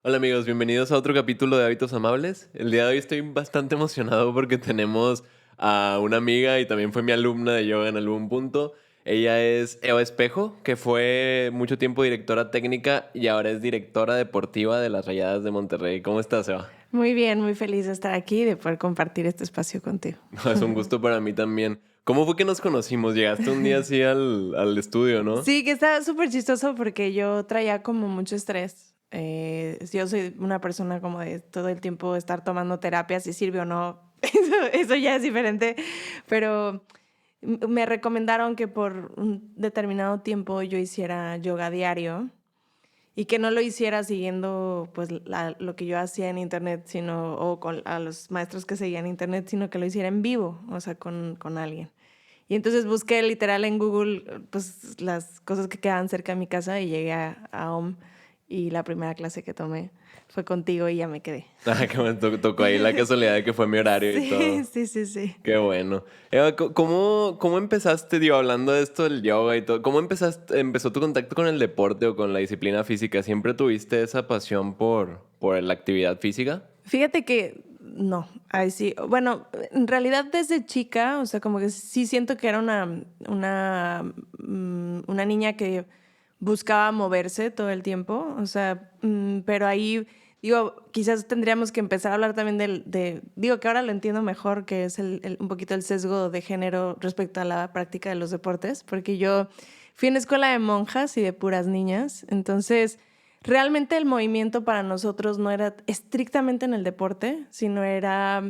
Hola amigos, bienvenidos a otro capítulo de Hábitos Amables. El día de hoy estoy bastante emocionado porque tenemos a una amiga y también fue mi alumna de yoga en algún punto. Ella es Eva Espejo, que fue mucho tiempo directora técnica y ahora es directora deportiva de las Rayadas de Monterrey. ¿Cómo estás, Eva? Muy bien, muy feliz de estar aquí y de poder compartir este espacio contigo. Es un gusto para mí también. ¿Cómo fue que nos conocimos? Llegaste un día así al estudio, ¿no? Sí, que está súper chistoso porque yo traía como mucho estrés. Yo soy una persona como de todo el tiempo estar tomando terapia, si sirve o no, eso ya es diferente, pero me recomendaron que por un determinado tiempo yo hiciera yoga diario y que no lo hiciera siguiendo pues lo que yo hacía en internet, sino o con a los maestros que seguían en internet, sino que lo hiciera en vivo, o sea, con alguien. Y entonces busqué literal en Google pues las cosas que quedaban cerca de mi casa y llegué a OM y la primera clase que tomé fue contigo y ya me quedé. Ah, que me tocó ahí la casualidad de que fue mi horario y Sí, todo. sí, sí, sí. Qué bueno. Eva, ¿cómo empezaste, digo, hablando de esto del yoga y todo, empezó tu contacto con el deporte o con la disciplina física? ¿Siempre tuviste esa pasión por la actividad física? Fíjate que no, ahí sí. Bueno, en realidad desde chica, o sea, como que sí siento que era una niña que buscaba moverse todo el tiempo, o sea, pero ahí, digo, quizás tendríamos que empezar a hablar también digo que ahora lo entiendo mejor, que es un poquito el sesgo de género respecto a la práctica de los deportes, porque yo fui en escuela de monjas y de puras niñas, entonces realmente el movimiento para nosotros no era estrictamente en el deporte, sino era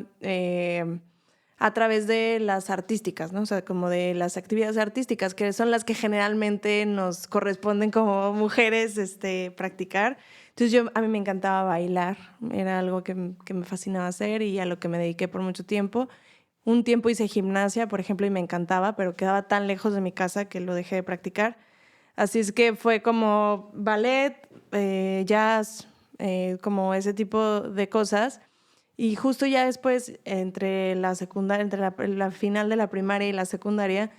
a través de las artísticas, ¿no? O sea, como de las actividades artísticas, que son las que generalmente nos corresponden como mujeres practicar. Entonces a mí me encantaba bailar, era algo que me fascinaba hacer y a lo que me dediqué por mucho tiempo. Un tiempo hice gimnasia, por ejemplo, y me encantaba, pero quedaba tan lejos de mi casa que lo dejé de practicar. Así es que fue como ballet, jazz, como ese tipo de cosas. Y justo ya después, entre la secundaria, entre la final de la primaria y la secundaria,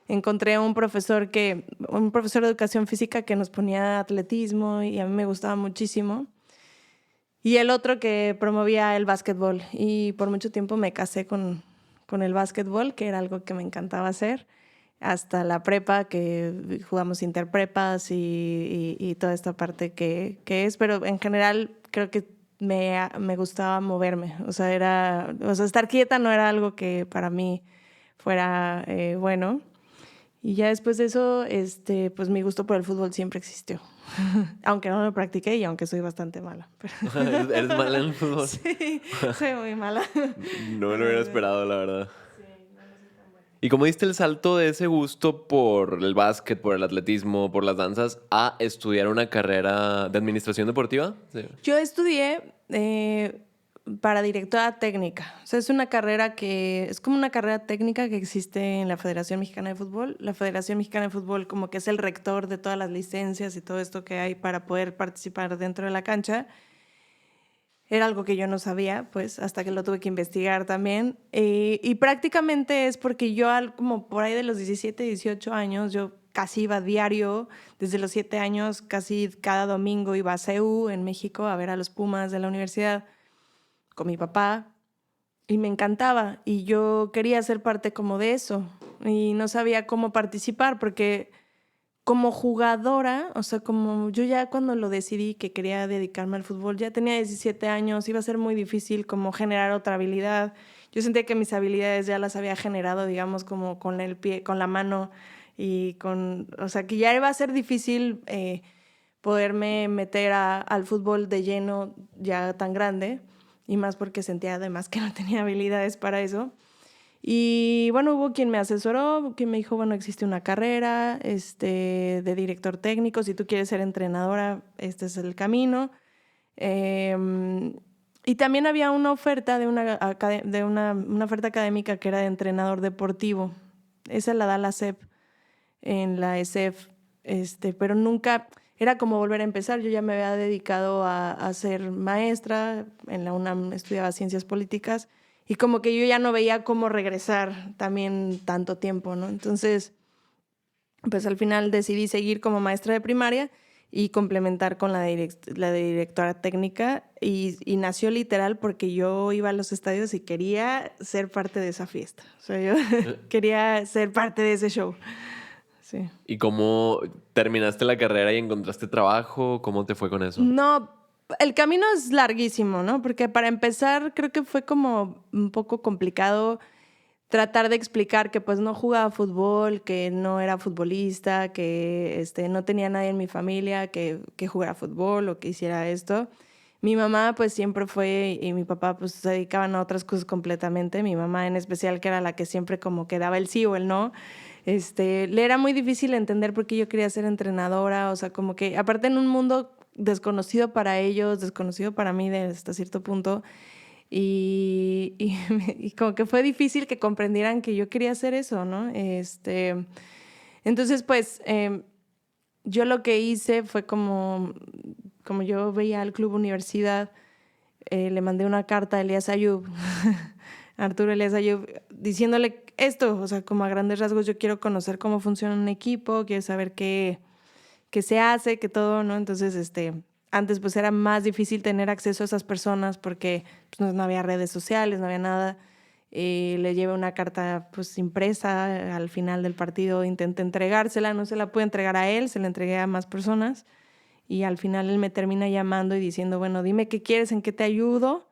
encontré un profesor de educación física que nos ponía atletismo y a mí me gustaba muchísimo. Y el otro que promovía el básquetbol. Y por mucho tiempo me casé con el básquetbol, que era algo que me encantaba hacer, hasta la prepa, que jugamos interprepas y toda esta parte que es. Pero en general creo que me gustaba moverme. O sea, estar quieta no era algo que para mí fuera bueno. Y ya después de eso, pues mi gusto por el fútbol siempre existió. Aunque no lo practiqué y aunque soy bastante mala. Pero ¿Eres mala en el fútbol? sí, soy muy mala. No me lo hubiera Ay, esperado, la verdad. sí, no, no soy tan buena. ¿Y cómo diste el salto de ese gusto por el básquet, por el atletismo, por las danzas, a estudiar una carrera de administración deportiva? Sí. Yo estudié para directora técnica. O sea, es una carrera es como una carrera técnica que existe en la Federación Mexicana de Fútbol. La Federación Mexicana de Fútbol como que es el rector de todas las licencias y todo esto que hay para poder participar dentro de la cancha. Era algo que yo no sabía, pues, hasta que lo tuve que investigar también. Y prácticamente es porque yo, como por ahí de los 17, 18 años, yo casi iba diario, desde los 7 años, casi cada domingo iba a CEU, en México, a ver a los Pumas de la universidad con mi papá. Y me encantaba. Y yo quería ser parte como de eso. Y no sabía cómo participar porque como jugadora, o sea, como yo ya cuando lo decidí que quería dedicarme al fútbol, ya tenía 17 años, iba a ser muy difícil como generar otra habilidad. Yo sentía que mis habilidades ya las había generado, digamos, como con el pie, con la mano o sea, que ya iba a ser difícil poderme meter al fútbol de lleno ya tan grande, y más porque sentía además que no tenía habilidades para eso. Y bueno, hubo quien me asesoró, quien me dijo, bueno, existe una carrera de director técnico, si tú quieres ser entrenadora, este es el camino. Y también había una oferta una oferta académica que era de entrenador deportivo. Esa la da la SEP en la ESEF, pero nunca, era como volver a empezar. Yo ya me había dedicado a ser maestra, en la UNAM estudiaba ciencias políticas y como que yo ya no veía cómo regresar también tanto tiempo, ¿no? Entonces, pues al final decidí seguir como maestra de primaria y complementar con la de directora técnica. Y nació literal porque yo iba a los estadios y quería ser parte de esa fiesta. O sea, yo quería ser parte de ese show. Sí. ¿Y cómo terminaste la carrera y encontraste trabajo? ¿Cómo te fue con eso? No, el camino es larguísimo, ¿no? Porque para empezar creo que fue como un poco complicado tratar de explicar que pues no jugaba fútbol, que no era futbolista, que no tenía nadie en mi familia que jugara fútbol o que hiciera esto. Mi mamá pues siempre fue y mi papá pues se dedicaban a otras cosas completamente. Mi mamá en especial, que era la que siempre como que daba el sí o el no. Le era muy difícil entender por qué yo quería ser entrenadora, o sea, como que aparte en un mundo desconocido para ellos, desconocido para mí hasta cierto punto, y como que fue difícil que comprendieran que yo quería hacer eso, ¿no? Entonces, pues, yo lo que hice fue como yo veía al Club Universidad, le mandé una carta a Elías Ayub, Arturo Elías Ayub, diciéndole esto, o sea, como a grandes rasgos, yo quiero conocer cómo funciona un equipo, quiero saber qué se hace, que todo, ¿no? Entonces, antes pues era más difícil tener acceso a esas personas porque pues, no había redes sociales, no había nada. Le llevé una carta pues impresa al final del partido, intenté entregársela, no se la pude entregar a él, se la entregué a más personas y al final él me termina llamando y diciendo, bueno, dime qué quieres, en qué te ayudo.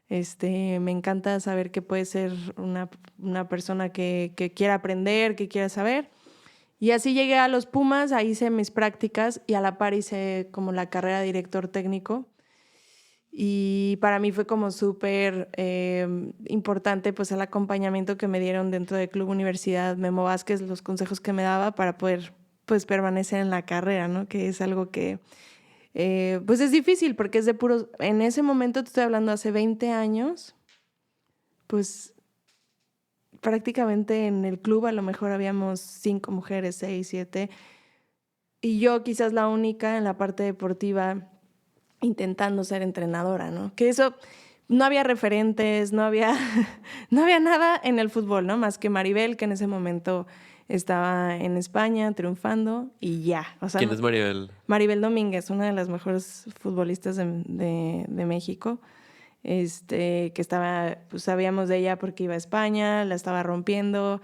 Me encanta saber que puedes ser una persona que quiera aprender, que quiera saber. Y así llegué a los Pumas, ahí hice mis prácticas y a la par hice como la carrera de director técnico. Y para mí fue como súper importante pues el acompañamiento que me dieron dentro del Club Universidad Memo Vázquez, los consejos que me daba para poder pues permanecer en la carrera, ¿no? Que es algo que pues es difícil porque es de puros... En ese momento, te estoy hablando hace 20 años, pues prácticamente en el club a lo mejor habíamos 5 mujeres, 6, 7, y yo quizás la única en la parte deportiva intentando ser entrenadora, ¿no? Que eso, no había referentes, no había, no había nada en el fútbol, ¿no? Más que Maribel, que en ese momento estaba en España triunfando y ya. O sea, ¿Quién es Maribel? Maribel Domínguez, una de las mejores futbolistas de México. Que estaba, pues sabíamos de ella porque iba a España, la estaba rompiendo,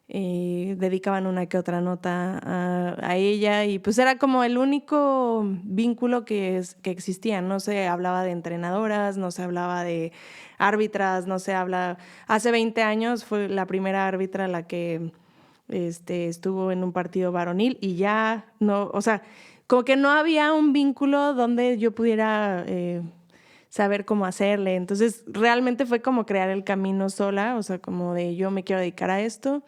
dedicaban una que otra nota a ella y pues era como el único vínculo que existía. No se hablaba de entrenadoras, no se hablaba de árbitras, no se habla... Hace 20 años fue la primera árbitra la que estuvo en un partido varonil y ya no, o sea, como que no había un vínculo donde yo pudiera... saber cómo hacerle. Entonces, realmente fue como crear el camino sola, o sea, como de yo me quiero dedicar a esto.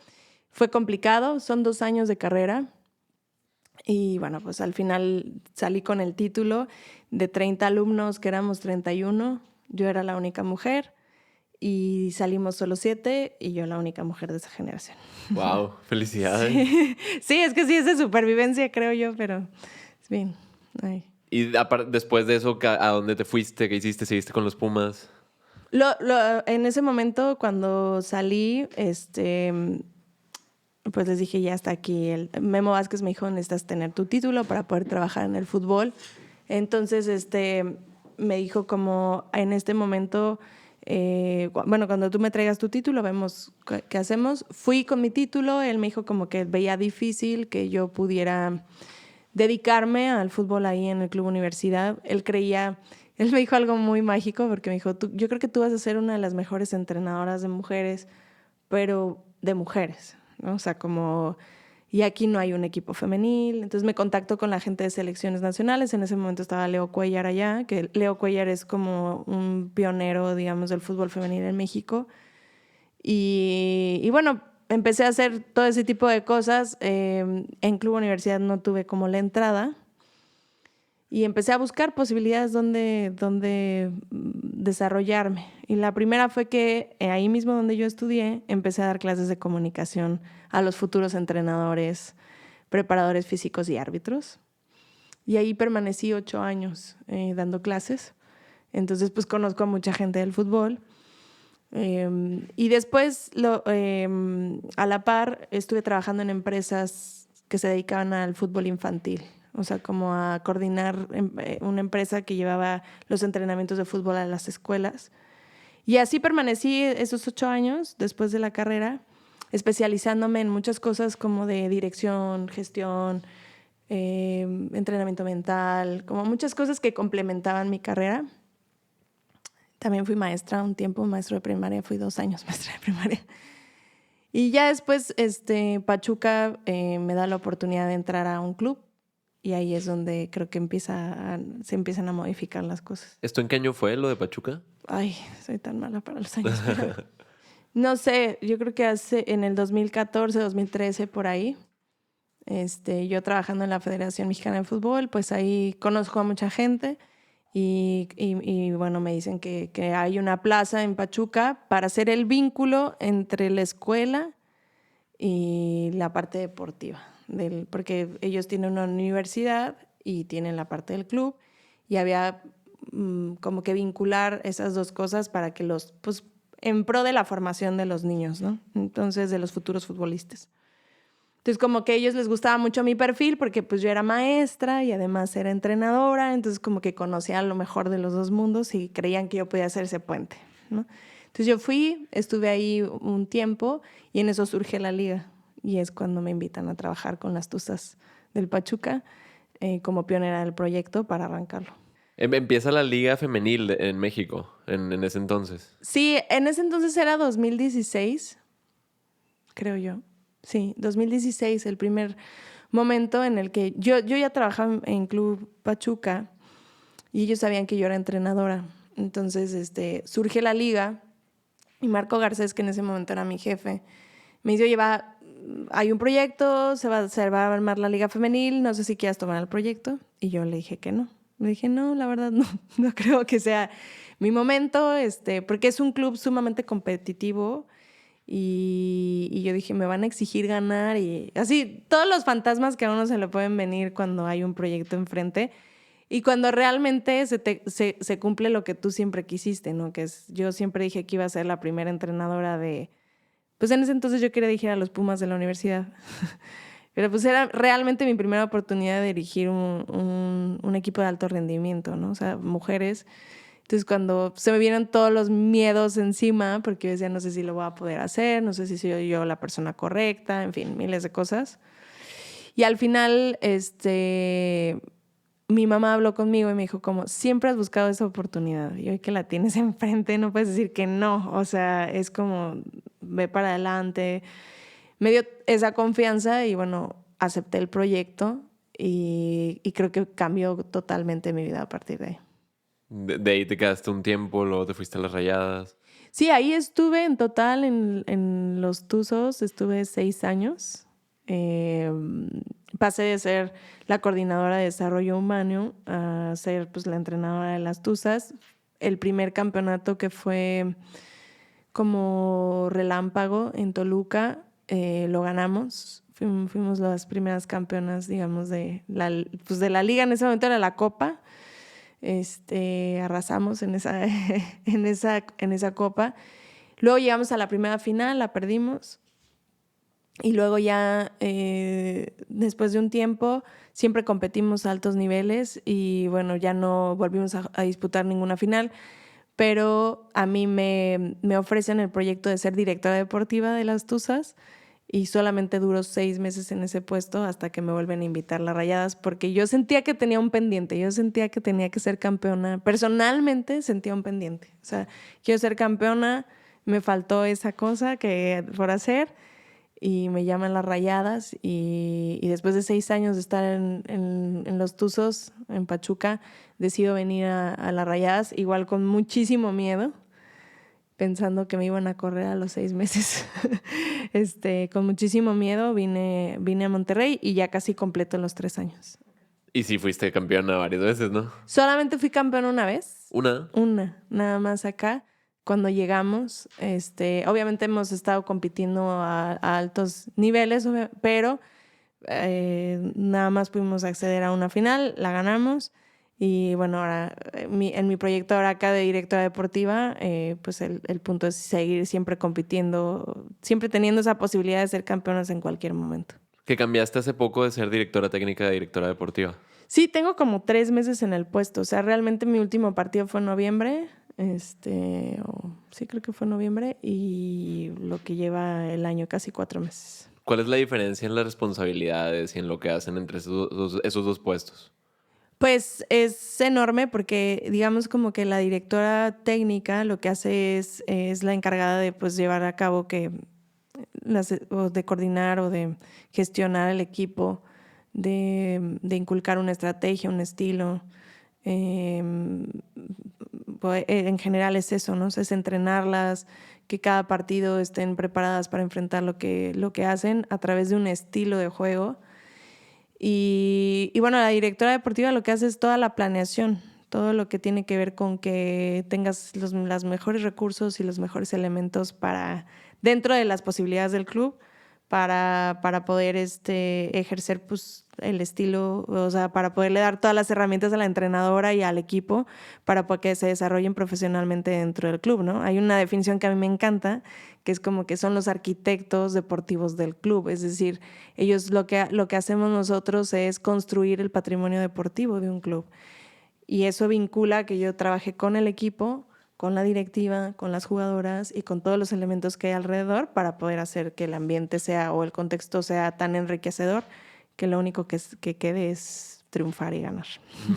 Fue complicado, son 2 años de carrera. Y bueno, pues al final salí con el título de 30 alumnos, que éramos 31. Yo era la única mujer y salimos solo 7 y yo la única mujer de esa generación. Wow, felicidades. Sí, es que sí es de supervivencia, creo yo, pero es bien. Ay. Y después de eso, ¿a dónde te fuiste? ¿Qué hiciste? ¿Seguiste con los Pumas? En ese momento, cuando salí, pues les dije, ya está aquí. El Memo Vázquez me dijo, necesitas tener tu título para poder trabajar en el fútbol. Entonces, me dijo como, en este momento, bueno, cuando tú me traigas tu título, vemos qué hacemos. Fui con mi título, él me dijo como que veía difícil que yo pudiera dedicarme al fútbol ahí en el Club Universidad. Él me dijo algo muy mágico porque me dijo, yo creo que tú vas a ser una de las mejores entrenadoras de mujeres, pero de mujeres, ¿no? O sea, como, y aquí no hay un equipo femenil. Entonces me contactó con la gente de selecciones nacionales. En ese momento estaba Leo Cuellar allá, que Leo Cuellar es como un pionero, digamos, del fútbol femenil en México. Y bueno, empecé a hacer todo ese tipo de cosas. En Club Universidad no tuve como la entrada. Y empecé a buscar posibilidades donde desarrollarme. Y la primera fue que ahí mismo donde yo estudié, empecé a dar clases de comunicación a los futuros entrenadores, preparadores físicos y árbitros. Y ahí permanecí 8 años dando clases. Entonces, pues conozco a mucha gente del fútbol. Y después, a la par, estuve trabajando en empresas que se dedicaban al fútbol infantil. o sea, como a coordinar una empresa que llevaba los entrenamientos de fútbol a las escuelas. Y así permanecí esos 8 años después de la carrera, especializándome en muchas cosas como de dirección, gestión, entrenamiento mental, como muchas cosas que complementaban mi carrera. También fui maestra un tiempo, maestro de primaria, fui 2 años maestra de primaria. Y ya después Pachuca me da la oportunidad de entrar a un club y ahí es donde creo que se empiezan a modificar las cosas. ¿Esto en qué año fue, lo de Pachuca? Ay, soy tan mala para los años, pero no sé, yo creo que en el 2014, 2013, por ahí, yo trabajando en la Federación Mexicana de Fútbol, pues ahí conozco a mucha gente y bueno, me dicen que hay una plaza en Pachuca para hacer el vínculo entre la escuela y la parte deportiva, porque ellos tienen una universidad y tienen la parte del club y había como que vincular esas dos cosas para que pues en pro de la formación de los niños, ¿no? Entonces, de los futuros futbolistas. Entonces, como que a ellos les gustaba mucho mi perfil porque pues yo era maestra y además era entrenadora, entonces como que conocía lo mejor de los dos mundos y creían que yo podía hacer ese puente, ¿no? Entonces yo fui, estuve ahí un tiempo y en eso surge la liga y es cuando me invitan a trabajar con las Tuzas del Pachuca como pionera del proyecto para arrancarlo. Empieza la liga femenil en México en ese entonces. Sí, en ese entonces era 2016, creo yo. Sí, 2016, el primer momento en el que yo ya trabajaba en Club Pachuca y ellos sabían que yo era entrenadora. Entonces surge la liga y Marco Garcés, que en ese momento era mi jefe, me dice, oye, hay un proyecto, se va a armar la liga femenil, no sé si quieras tomar el proyecto. Y yo le dije que no. Le dije, no, la verdad no creo que sea mi momento, porque es un club sumamente competitivo y yo dije, me van a exigir ganar y así, todos los fantasmas que a uno se le pueden venir cuando hay un proyecto enfrente y cuando realmente se cumple lo que tú siempre quisiste, ¿no? Yo siempre dije que iba a ser la primera entrenadora pues en ese entonces yo quería dirigir a los Pumas de la universidad. Pero pues era realmente mi primera oportunidad de dirigir un equipo de alto rendimiento, ¿no? O sea, mujeres. Entonces cuando se me vieron todos los miedos encima, porque yo decía, no sé si lo voy a poder hacer, no sé si soy yo la persona correcta, en fin, miles de cosas. Y al final, mi mamá habló conmigo y me dijo como, siempre has buscado esa oportunidad y hoy que la tienes enfrente no puedes decir que no. O sea, es como, ve para adelante. Me dio esa confianza y bueno, acepté el proyecto y creo que cambió totalmente mi vida a partir de ahí. De ahí te quedaste un tiempo, luego te fuiste a las Rayadas. Sí, ahí estuve en total en los Tuzos, estuve 6 años. Pasé de ser la coordinadora de desarrollo humano a ser pues, la entrenadora de las Tuzas. El primer campeonato que fue como relámpago en Toluca, lo ganamos. Fuimos las primeras campeonas, digamos, de la liga. En ese momento era la Copa. Arrasamos en esa copa. Luego llegamos a la primera final, la perdimos. Y luego ya, después de un tiempo, siempre competimos a altos niveles y bueno, ya no volvimos a disputar ninguna final. Pero a mí me ofrecen el proyecto de ser directora deportiva de las Tuzas y solamente duró 6 meses en ese puesto hasta que me vuelven a invitar las Rayadas porque yo sentía que tenía un pendiente, yo sentía que tenía que ser campeona. Personalmente sentía un pendiente. O sea, quiero ser campeona, me faltó esa cosa que por hacer y me llaman las Rayadas y después de 6 años de estar en los Tuzos, en Pachuca, decido venir a las Rayadas, igual con muchísimo miedo, pensando que me iban a correr a los 6 meses. Con muchísimo miedo vine a Monterrey y ya casi completo los 3 años. Y sí fuiste campeona varias veces, ¿no? Solamente fui campeona una vez. Una. Nada más acá. Cuando llegamos, obviamente hemos estado compitiendo a altos niveles, pero nada más pudimos acceder a una final, la ganamos. Y bueno, ahora en mi proyecto ahora acá de directora deportiva, pues el punto es seguir siempre compitiendo, siempre teniendo esa posibilidad de ser campeonas en cualquier momento. Que cambiaste hace poco de ser directora técnica a directora deportiva. Sí, tengo como 3 meses en el puesto. O sea, realmente mi último partido fue en noviembre. Sí, creo que fue en noviembre. Y lo que lleva el año, casi 4 meses. ¿Cuál es la diferencia en las responsabilidades y en lo que hacen entre esos dos puestos? Pues es enorme porque digamos como que la directora técnica lo que hace es la encargada de pues llevar a cabo o de coordinar o de gestionar el equipo, de inculcar una estrategia, un estilo. Pues, en general es eso, ¿no? Es entrenarlas, que cada partido estén preparadas para enfrentar lo que hacen a través de un estilo de juego. Y bueno, la directora deportiva lo que hace es toda la planeación, todo lo que tiene que ver con que tengas los mejores recursos y los mejores elementos para, dentro de las posibilidades del club, para poder ejercer pues, el estilo, o sea, para poderle dar todas las herramientas a la entrenadora y al equipo para que se desarrollen profesionalmente dentro del club, ¿no? Hay una definición que a mí me encanta, que es como que son los arquitectos deportivos del club, es decir, ellos lo que hacemos nosotros es construir el patrimonio deportivo de un club. Y eso vincula que yo trabajé con el equipo, con la directiva, con las jugadoras y con todos los elementos que hay alrededor para poder hacer que el ambiente sea o el contexto sea tan enriquecedor que lo único que quede es triunfar y ganar.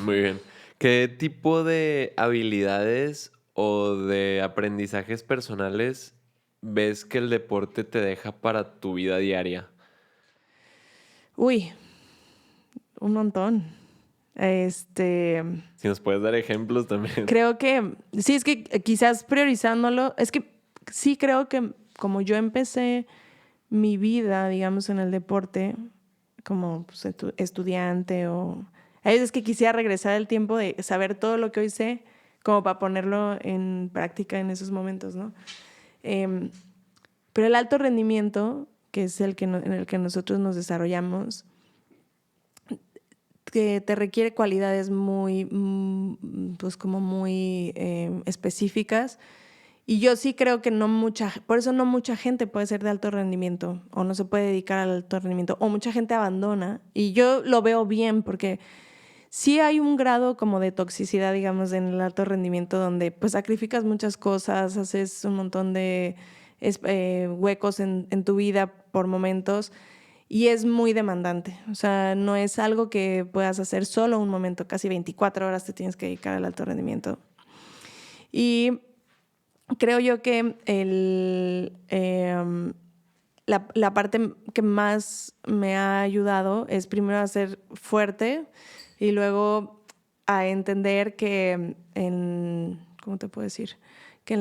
Muy bien. ¿Qué tipo de habilidades o de aprendizajes personales ves que el deporte te deja para tu vida diaria? Uy, un montón. Si nos puedes dar ejemplos también. Creo que, sí, es que quizás priorizándolo, es que sí creo que como yo empecé mi vida, digamos, en el deporte, como pues, estudiante o... Hay veces que quisiera regresar el tiempo de saber todo lo que hoy sé, como para ponerlo en práctica en esos momentos, ¿no? Pero el alto rendimiento, que es en el que nosotros nos desarrollamos, que te requiere cualidades muy, pues como muy específicas. Y yo sí creo que por eso no mucha gente puede ser de alto rendimiento o no se puede dedicar al alto rendimiento o mucha gente abandona. Y yo lo veo bien porque sí hay un grado como de toxicidad, digamos, en el alto rendimiento donde pues sacrificas muchas cosas, haces un montón de huecos en tu vida por momentos. Y es muy demandante, o sea, no es algo que puedas hacer solo un momento, casi 24 horas te tienes que dedicar al alto rendimiento. Y creo yo que la parte que más me ha ayudado es primero a ser fuerte y luego a entender que ¿cómo te puedo decir? Que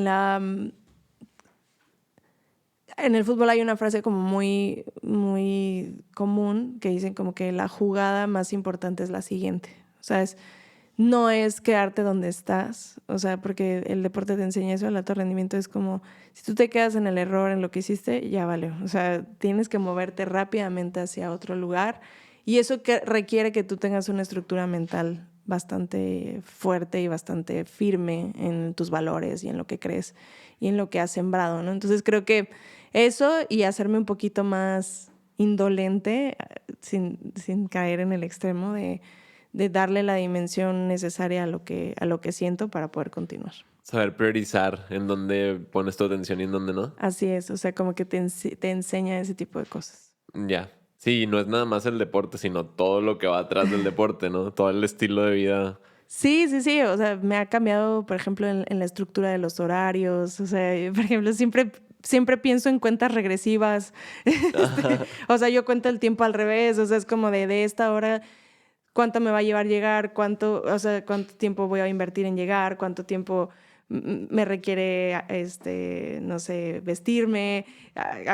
en el fútbol hay una frase como muy, muy común que dicen como que la jugada más importante es la siguiente. O sea, no es quedarte donde estás, o sea, porque el deporte te enseña eso, el alto rendimiento es como, si tú te quedas en el error, en lo que hiciste, ya vale. O sea, tienes que moverte rápidamente hacia otro lugar y eso requiere que tú tengas una estructura mental bastante fuerte y bastante firme en tus valores y en lo que crees y en lo que has sembrado, ¿no? Entonces creo que eso y hacerme un poquito más indolente sin caer en el extremo de darle la dimensión necesaria a lo que siento para poder continuar. Saber priorizar en dónde pones tu atención y en dónde no. Así es, o sea, como que te enseña ese tipo de cosas. Ya. Sí, no es nada más el deporte, sino todo lo que va atrás del deporte, ¿no? Todo el estilo de vida. Sí, o sea, me ha cambiado, por ejemplo, en la estructura de los horarios, o sea, por ejemplo, siempre pienso en cuentas regresivas, o sea, yo cuento el tiempo al revés, o sea, es como de esta hora, cuánto me va a llevar llegar, cuánto tiempo voy a invertir en llegar, cuánto tiempo me requiere, no sé, vestirme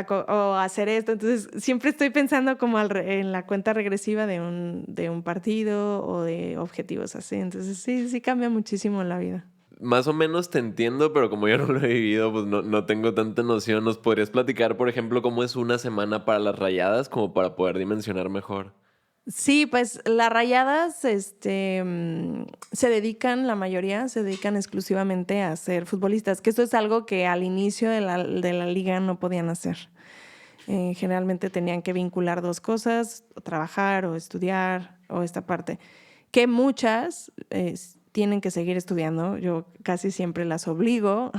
o hacer esto. Entonces, siempre estoy pensando como en la cuenta regresiva de un partido o de objetivos así. Entonces, sí cambia muchísimo la vida. Más o menos te entiendo, pero como yo no lo he vivido, pues no tengo tanta noción. ¿Nos podrías platicar, por ejemplo, cómo es una semana para las Rayadas, como para poder dimensionar mejor? Sí, pues las Rayadas la mayoría se dedican exclusivamente a ser futbolistas, que eso es algo que al inicio de la liga no podían hacer. Generalmente tenían que vincular dos cosas, o trabajar o estudiar o esta parte, que muchas tienen que seguir estudiando. Yo casi siempre las obligo,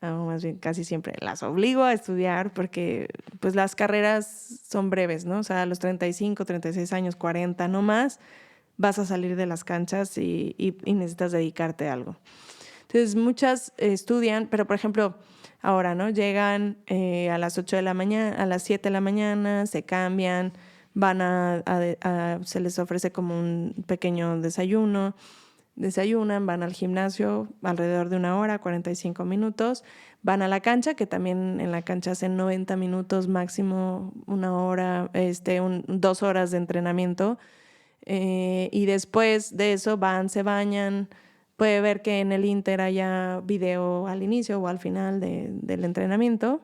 o más bien casi siempre las obligo a estudiar porque pues las carreras son breves, ¿no? O sea, a los 35, 36 años, 40, no más, vas a salir de las canchas y necesitas dedicarte a algo. Entonces, muchas estudian, pero por ejemplo, ahora, ¿no? Llegan a las 8 de la mañana, a las 7 de la mañana, se cambian, se les ofrece como un pequeño desayuno, desayunan, van al gimnasio alrededor de 1 hora, 45 minutos, van a la cancha, que también en la cancha hacen 90 minutos, máximo 1 hora, 2 horas de entrenamiento, y después de eso van, se bañan. Puede ver que en el Inter haya video al inicio o al final del entrenamiento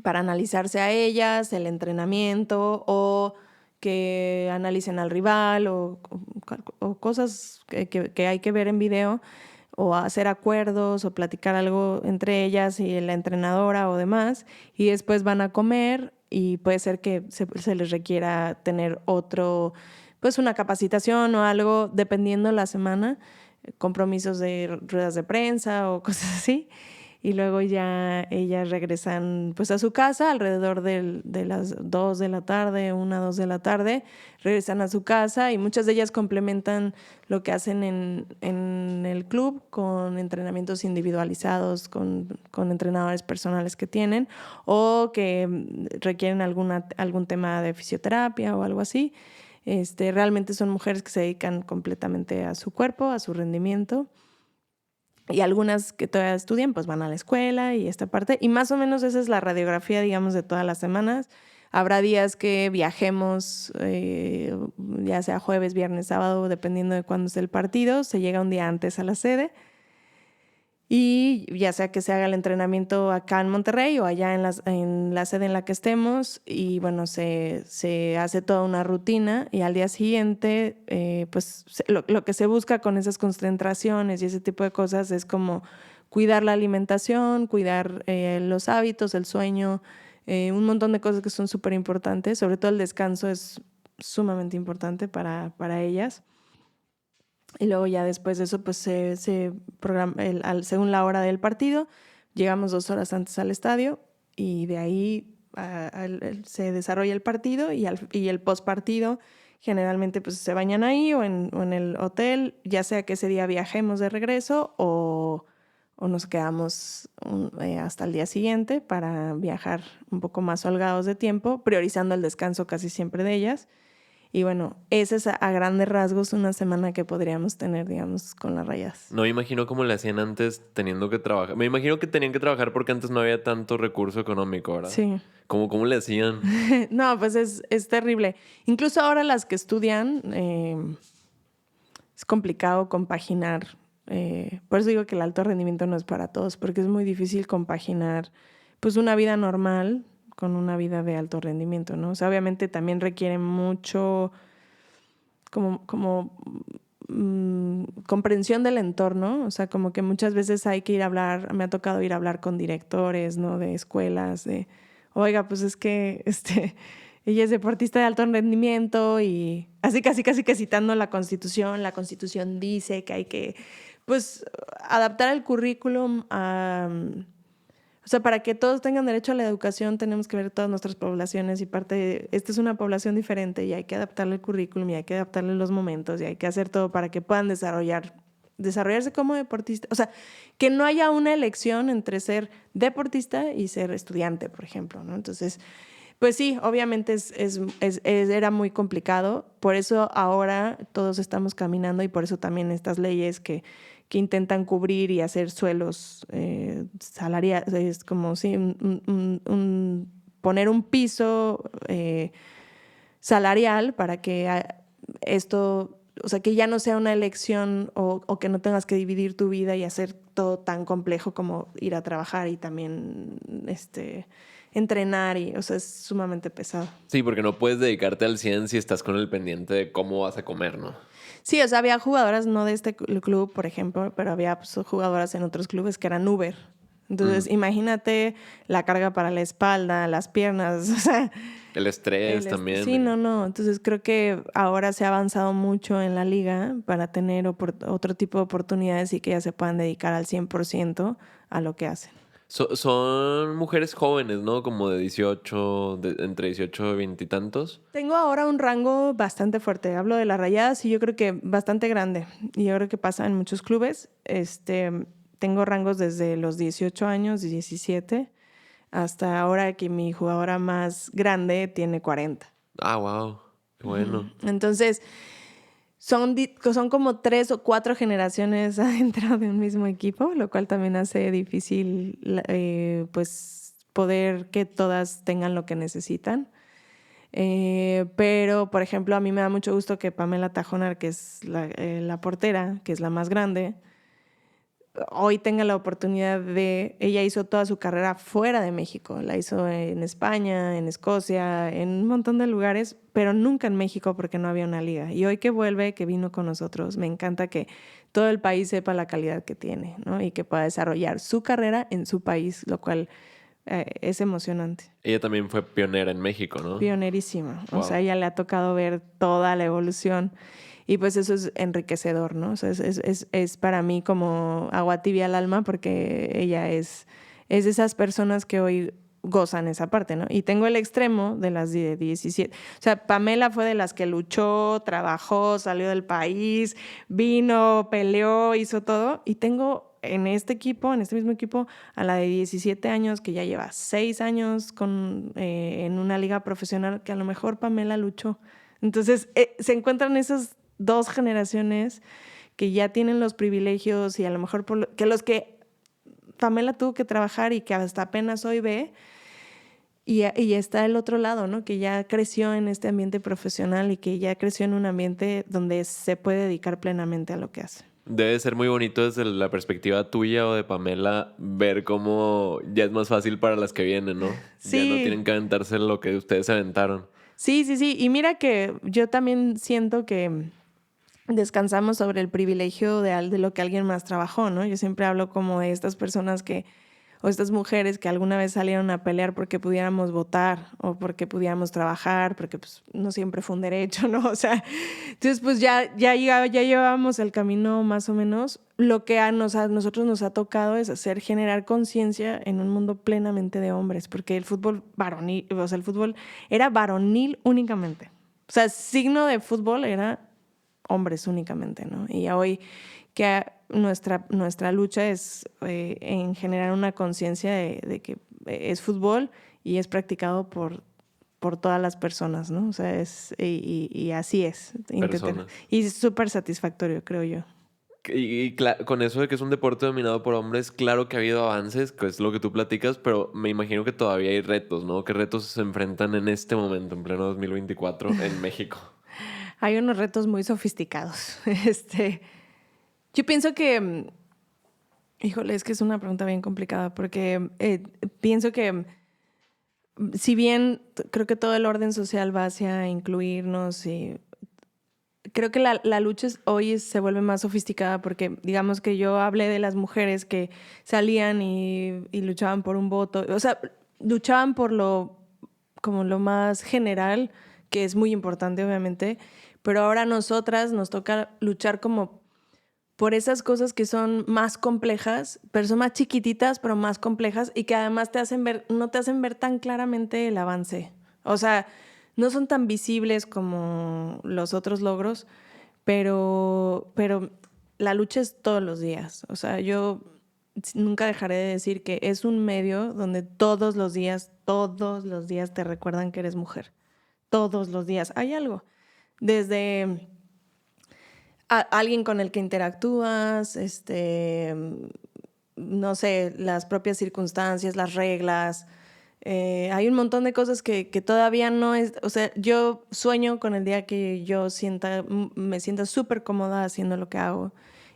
para analizarse a ellas, el entrenamiento, o que analicen al rival o cosas que hay que ver en video, o hacer acuerdos o platicar algo entre ellas y la entrenadora o demás, y después van a comer y puede ser que se les requiera tener pues una capacitación o algo, dependiendo la semana, compromisos de ruedas de prensa o cosas así. Y luego ya ellas regresan pues a su casa alrededor de las 2 de la tarde, 1, 2 de la tarde, regresan a su casa y muchas de ellas complementan lo que hacen en el club con entrenamientos individualizados, con entrenadores personales que tienen, o que requieren algún tema de fisioterapia o algo así. Realmente son mujeres que se dedican completamente a su cuerpo, a su rendimiento. Y algunas que todavía estudian, pues van a la escuela y esta parte. Y más o menos esa es la radiografía, digamos, de todas las semanas. Habrá días que viajemos, ya sea jueves, viernes, sábado, dependiendo de cuándo esté el partido. Se llega un día antes a la sede. Y ya sea que se haga el entrenamiento acá en Monterrey o allá en la sede en la que estemos, y bueno, se hace toda una rutina y al día siguiente, pues lo que se busca con esas concentraciones y ese tipo de cosas es como cuidar la alimentación, cuidar los hábitos, el sueño, un montón de cosas que son súper importantes. Sobre todo el descanso es sumamente importante para ellas. Y luego ya después de eso, pues se programa, según la hora del partido, llegamos 2 horas antes al estadio y de ahí se desarrolla el partido y el postpartido generalmente pues se bañan ahí o en el hotel, ya sea que ese día viajemos de regreso o nos quedamos hasta el día siguiente para viajar un poco más holgados de tiempo, priorizando el descanso casi siempre de ellas. Y bueno, esa es a grandes rasgos una semana que podríamos tener, digamos, con las Rayadas. No me imagino cómo le hacían antes teniendo que trabajar. Me imagino que tenían que trabajar porque antes no había tanto recurso económico, ¿verdad? Sí. ¿Cómo le hacían? No, pues es terrible. Incluso ahora las que estudian, es complicado compaginar. Por eso digo que el alto rendimiento no es para todos, porque es muy difícil compaginar pues una vida normal con una vida de alto rendimiento, ¿no? O sea, obviamente también requiere mucho como comprensión del entorno. O sea, como que muchas veces hay que ir a hablar, me ha tocado ir a hablar con directores, ¿no? De escuelas, oiga, pues es que ella es deportista de alto rendimiento y así casi que citando la Constitución dice que hay que, pues, adaptar el currículum a... O sea, para que todos tengan derecho a la educación tenemos que ver todas nuestras poblaciones y esta es una población diferente y hay que adaptarle el currículum y hay que adaptarle los momentos y hay que hacer todo para que puedan desarrollarse como deportista. O sea, que no haya una elección entre ser deportista y ser estudiante, por ejemplo, ¿no? Entonces, pues sí, obviamente era muy complicado. Por eso ahora todos estamos caminando y por eso también estas leyes que intentan cubrir y hacer suelos salariales, es como sí, poner un piso salarial para que esto, o sea, que ya no sea una elección o que no tengas que dividir tu vida y hacer todo tan complejo como ir a trabajar y también entrenar, y, o sea, es sumamente pesado. Sí, porque no puedes dedicarte al 100 si estás con el pendiente de cómo vas a comer, ¿no? Sí, o sea, había jugadoras, no de este club, por ejemplo, pero había pues, jugadoras en otros clubes que eran Uber. Entonces, imagínate la carga para la espalda, las piernas, o sea... El estrés también. Sí, no. Entonces, creo que ahora se ha avanzado mucho en la liga para tener otro tipo de oportunidades y que ya se puedan dedicar al 100% a lo que hacen. Son mujeres jóvenes, ¿no? Como de 18, entre 18 y 20 y tantos. Tengo ahora un rango bastante fuerte. Hablo de las Rayadas y yo creo que bastante grande. Y yo creo que pasa en muchos clubes. Tengo rangos desde los 18 años, 17, hasta ahora que mi jugadora más grande tiene 40. Ah, wow. Qué bueno. Entonces, son como 3 o 4 generaciones adentro de un mismo equipo, lo cual también hace difícil pues poder que todas tengan lo que necesitan. Pero, por ejemplo, a mí me da mucho gusto que Pamela Tajonar, que es la portera, que es la más grande, hoy tenga la oportunidad ella hizo toda su carrera fuera de México, la hizo en España, en Escocia, en un montón de lugares, pero nunca en México porque no había una liga. Y hoy que vuelve, que vino con nosotros, me encanta que todo el país sepa la calidad que tiene, ¿no? Y que pueda desarrollar su carrera en su país, lo cual es emocionante. Ella también fue pionera en México, ¿no? Pionerísima. Wow. O sea, ella le ha tocado ver toda la evolución. Y pues eso es enriquecedor, ¿no? O sea, es para mí como agua tibia al alma porque ella es de esas personas que hoy gozan esa parte, ¿no? Y tengo el extremo de las de 17. O sea, Pamela fue de las que luchó, trabajó, salió del país, vino, peleó, hizo todo. Y tengo en este mismo equipo, a la de 17 años que ya lleva 6 años en una liga profesional que a lo mejor Pamela luchó. Entonces, se encuentran esas 2 generaciones que ya tienen los privilegios y a lo mejor que los que Pamela tuvo que trabajar y que hasta apenas hoy ve, y está el otro lado, ¿no? Que ya creció en este ambiente profesional y que ya creció en un ambiente donde se puede dedicar plenamente a lo que hace. Debe ser muy bonito desde la perspectiva tuya o de Pamela ver cómo ya es más fácil para las que vienen, ¿no? Sí. Ya no tienen que aventarse lo que ustedes se aventaron. Sí. Y mira que yo también siento que descansamos sobre el privilegio de lo que alguien más trabajó, ¿no? Yo siempre hablo como de estas personas o estas mujeres que alguna vez salieron a pelear porque pudiéramos votar o porque pudiéramos trabajar, porque pues no siempre fue un derecho, ¿no? O sea, entonces pues ya llevábamos el camino más o menos. Lo que a nosotros nos ha tocado es generar conciencia en un mundo plenamente de hombres, porque el fútbol varonil, o sea, el fútbol era varonil únicamente. O sea, signo de fútbol era hombres únicamente, ¿no? Y hoy que nuestra lucha es en generar una conciencia de que es fútbol y es practicado por todas las personas, ¿no? O sea, y así es. Y es súper satisfactorio, creo yo. Y con eso de que es un deporte dominado por hombres, claro que ha habido avances, que es lo que tú platicas, pero me imagino que todavía hay retos, ¿no? ¿Qué retos se enfrentan en este momento, en pleno 2024, en México? Hay unos retos muy sofisticados. Yo pienso que, híjole, es que es una pregunta bien complicada porque pienso que si bien creo que todo el orden social va hacia incluirnos y creo que la lucha hoy se vuelve más sofisticada porque digamos que yo hablé de las mujeres que salían y luchaban por un voto, o sea, luchaban por como lo más general, que es muy importante obviamente, pero ahora a nosotras nos toca luchar como por esas cosas que son más complejas, pero son más chiquititas, pero más complejas y que además no te hacen ver tan claramente el avance. O sea, no son tan visibles como los otros logros, pero la lucha es todos los días. O sea, yo nunca dejaré de decir que es un medio donde todos los días te recuerdan que eres mujer. Todos los días hay algo. Desde alguien con el que interactúas, no sé, las propias circunstancias, las reglas. Hay un montón de cosas que todavía no es... O sea, yo sueño con el día que yo me sienta súper cómoda haciendo lo que hago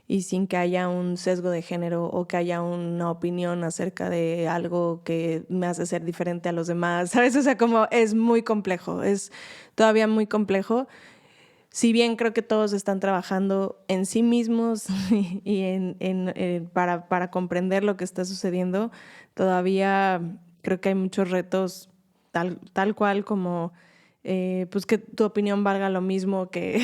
y sin que haya un sesgo de género o que haya una opinión acerca de algo que me hace ser diferente a los demás, ¿sabes? O sea, como es muy complejo, es todavía muy complejo. si bien creo que todos están trabajando en sí mismos y para comprender lo que está sucediendo, todavía creo que hay muchos retos tal cual como pues que tu opinión valga lo mismo que,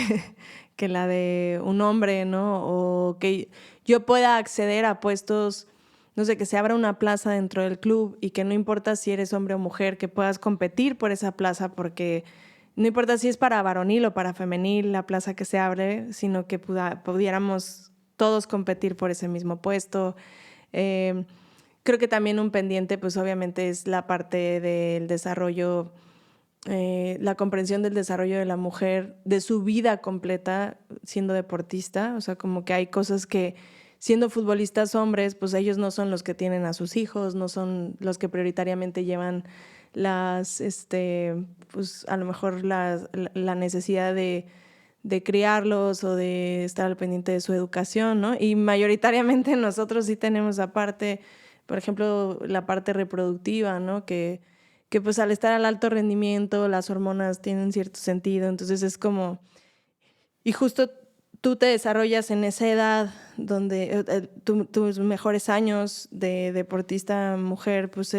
que la de un hombre, ¿no? O que yo pueda acceder a puestos, no sé, que se abra una plaza dentro del club y que no importa si eres hombre o mujer, que puedas competir por esa plaza porque no importa si es para varonil o para femenil la plaza que se abre, sino que pudiéramos todos competir por ese mismo puesto. Creo que también un pendiente, pues obviamente es la parte del desarrollo, la comprensión del desarrollo de la mujer, de su vida completa siendo deportista. O sea, como que hay cosas que siendo futbolistas hombres, pues ellos no son los que tienen a sus hijos, no son los que prioritariamente llevan pues a lo mejor la necesidad de criarlos o de estar al pendiente de su educación, ¿no? Y mayoritariamente nosotros sí tenemos aparte, por ejemplo, la parte reproductiva, ¿no? Que pues al estar al alto rendimiento, las hormonas tienen cierto sentido, entonces es como... Y justo tú te desarrollas en esa edad donde tus mejores años de deportista mujer, pues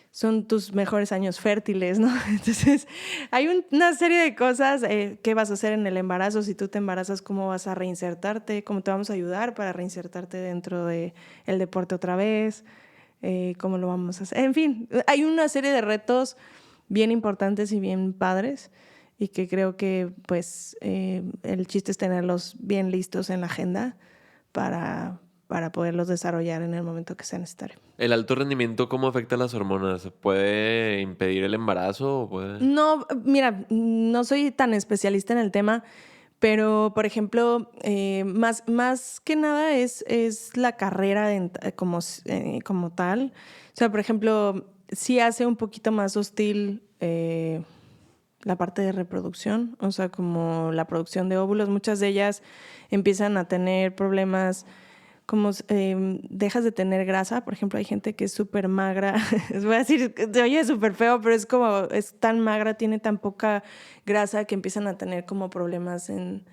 son tus mejores años fértiles, ¿no? Entonces, hay una serie de cosas. ¿Qué vas a hacer en el embarazo? Si tú te embarazas, ¿cómo vas a reinsertarte? ¿Cómo te vamos a ayudar para reinsertarte dentro del deporte otra vez? ¿Cómo lo vamos a hacer? En fin, hay una serie de retos bien importantes y bien padres y que creo que, pues, el chiste es tenerlos bien listos en la agenda para poderlos desarrollar en el momento que sea necesario. ¿El alto rendimiento cómo afecta a las hormonas? ¿Puede impedir el embarazo o puede...? No, mira, no soy tan especialista en el tema, pero, por ejemplo, más que nada es la carrera como tal. O sea, por ejemplo, sí hace un poquito más hostil la parte de reproducción, o sea, como la producción de óvulos. Muchas de ellas empiezan a tener problemas como dejas de tener grasa. Por ejemplo, hay gente que es súper magra. Voy a decir, te oye súper feo, pero es como, es tan magra, tiene tan poca grasa que empiezan a tener como problemas en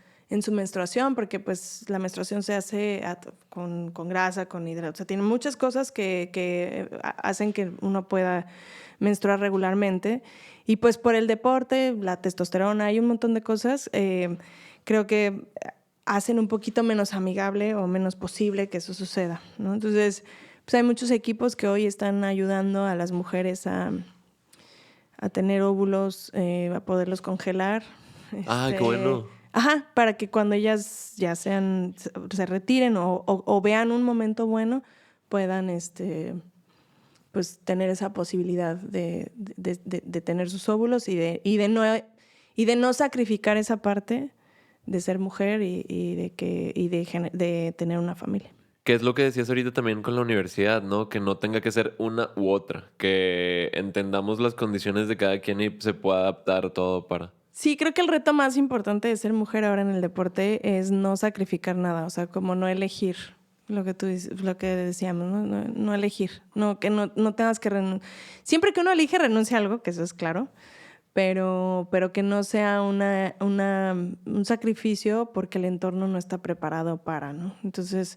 su menstruación, porque pues la menstruación se hace con grasa, con hidratos. O sea, tiene muchas cosas que hacen que uno pueda menstruar regularmente. Y pues por el deporte, la testosterona, hay un montón de cosas. Creo que hacen un poquito menos amigable o menos posible que eso suceda, ¿no? Entonces, pues hay muchos equipos que hoy están ayudando a las mujeres a tener óvulos, a poderlos congelar. Ah, qué bueno. Ajá, para que cuando ellas ya se retiren o vean un momento bueno, puedan pues tener esa posibilidad de tener sus óvulos y de no sacrificar esa parte de ser mujer y de tener una familia. ¿Qué es lo que decías ahorita también con la universidad, no? Que no tenga que ser una u otra, que entendamos las condiciones de cada quien y se pueda adaptar todo para... Sí, creo que el reto más importante de ser mujer ahora en el deporte es no sacrificar nada, o sea, como no elegir lo que tú dices, lo que decíamos, no elegir, que no tengas que renunciar. Siempre que uno elige renuncia a algo, que eso es claro, pero que no sea un sacrificio porque el entorno no está preparado para, ¿no? Entonces,